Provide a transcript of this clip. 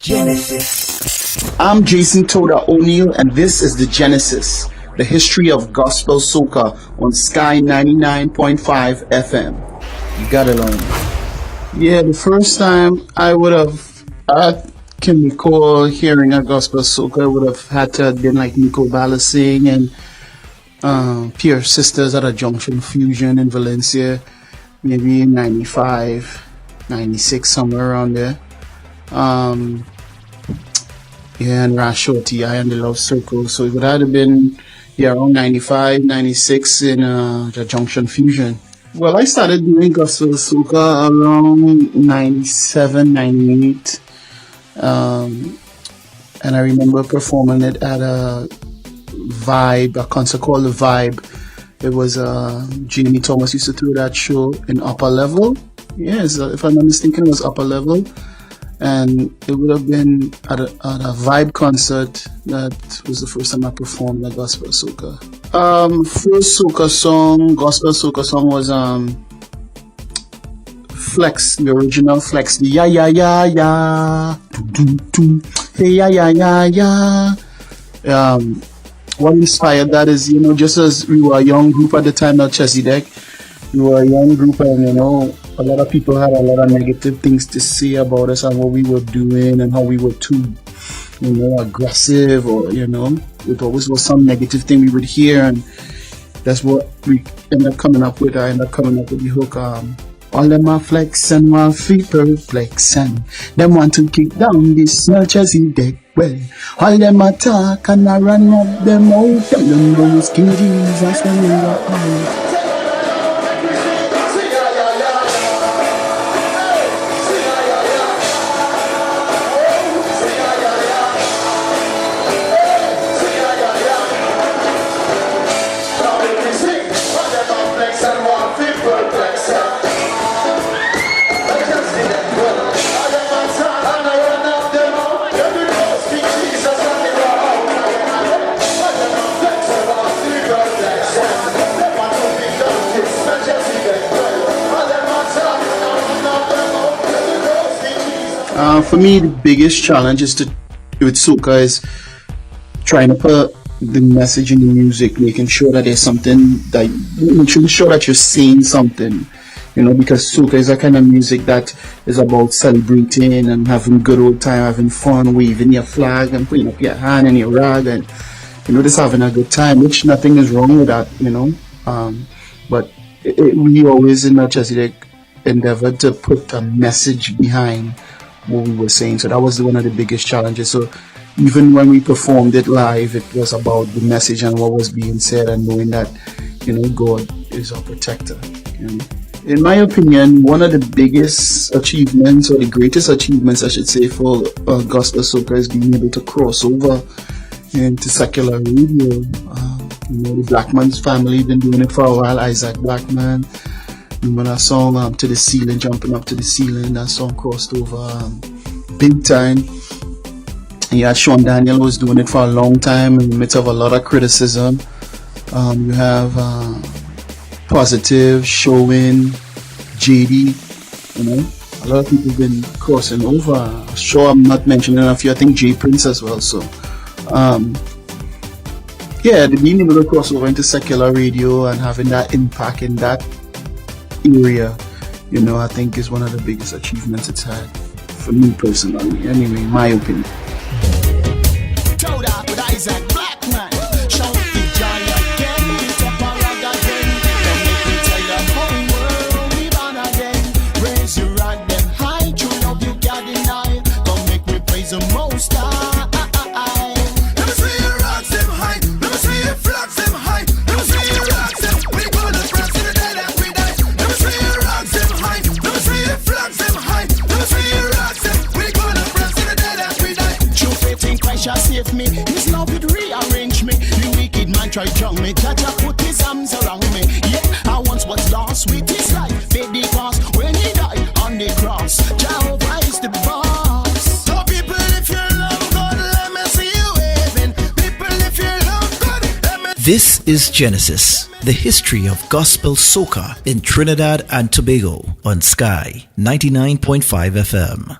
Genesis. I'm Jason Toda O'Neill, and this is the Genesis, the history of gospel soca on Sky 99.5 FM. You got it on. Yeah, the first time I can recall hearing a gospel soca would have had to have been like Nico Ballasing and Pierre Sisters at a Junction Fusion in Valencia, maybe in 95, 96, somewhere around there. And Rashoti, I and the Love Circle. So it would have been around 95, 96 in the Junction Fusion. Well, I started doing gospel soca around 97, 98. And I remember performing it at a concert called The Vibe. It was Jamie Thomas used to do that show in Upper Level. Yes, if I'm not mistaken, it was Upper Level. And it would have been at a Vibe concert. That was the first time I performed the gospel soca. First gospel soca song was Flex, the original Flex, the ya ya ya ya, doo doo, hey ya ya ya ya. What inspired that is, just as we were a young group at the time at Chessy Deck, we were a young group, and a lot of people had a lot of negative things to say about us and what we were doing and how we were too, aggressive, or it always was some negative thing we would hear, and that's what we ended up coming up with. I ended up coming up with the hook. All them are flex and one free perplex, and them want to kick down this Chessy Deck. Well, all them attack and I run up them out. Them don't know it's King Jesus when we are out. For me, the biggest challenge with soca is trying to put the message in the music, making sure that there's something making sure that you're saying something, because soca is a kind of music that is about celebrating and having good old time, having fun, waving your flag and putting up your hand and your rag and, just having a good time, which nothing is wrong with that, but we always in the Chessy Deck endeavored to put a message behind what we were saying. So that was one of the biggest challenges. So even when we performed it live, it was about the message and what was being said, and knowing that God is our protector. In my opinion, one of the biggest achievements, or the greatest achievements I should say, for gospel soca is being able to cross over into secular radio. The Blackman's family been doing it for a while. Isaac Blackman, remember that song, To the Ceiling, Jumping Up to the Ceiling, that song crossed over big time. And you had Sean Daniel, who was doing it for a long time in the midst of a lot of criticism. You have Positive, Showing, JD, a lot of people have been crossing over. I'm sure I'm not mentioning a few. I think J Prince as well. So being able to cross over into secular radio and having that impact in that area, I think is one of the biggest achievements it's had for me personally. Anyway, in my opinion. Told out with Isaac Blackman. Shout the joy again. Beat up a rag again. Don't make me tell the whole world we born again. Raise your rod them high. True love you got denied. Don't make me praise the most high. Let me see you rocks them high. Let me see you flags them high. Let me see you rocks them. We gonna press to the dead and we die. Let me see you rocks them high. Let me see you flags them high. Let me see you rocks them. We gonna press to the dead and we die. True faith in Christ shall save me. His love it rearrange me. The wicked man try drown me. Jaja put his arms around me. Yeah, I once was lost with his life. Paid the cost when he died on the cross. Jehovah is the boss. So people, if you love God, let me see you waving. People, if you love God, let me. This is Genesis, the history of gospel soca in Trinidad and Tobago on Sky 99.5 FM.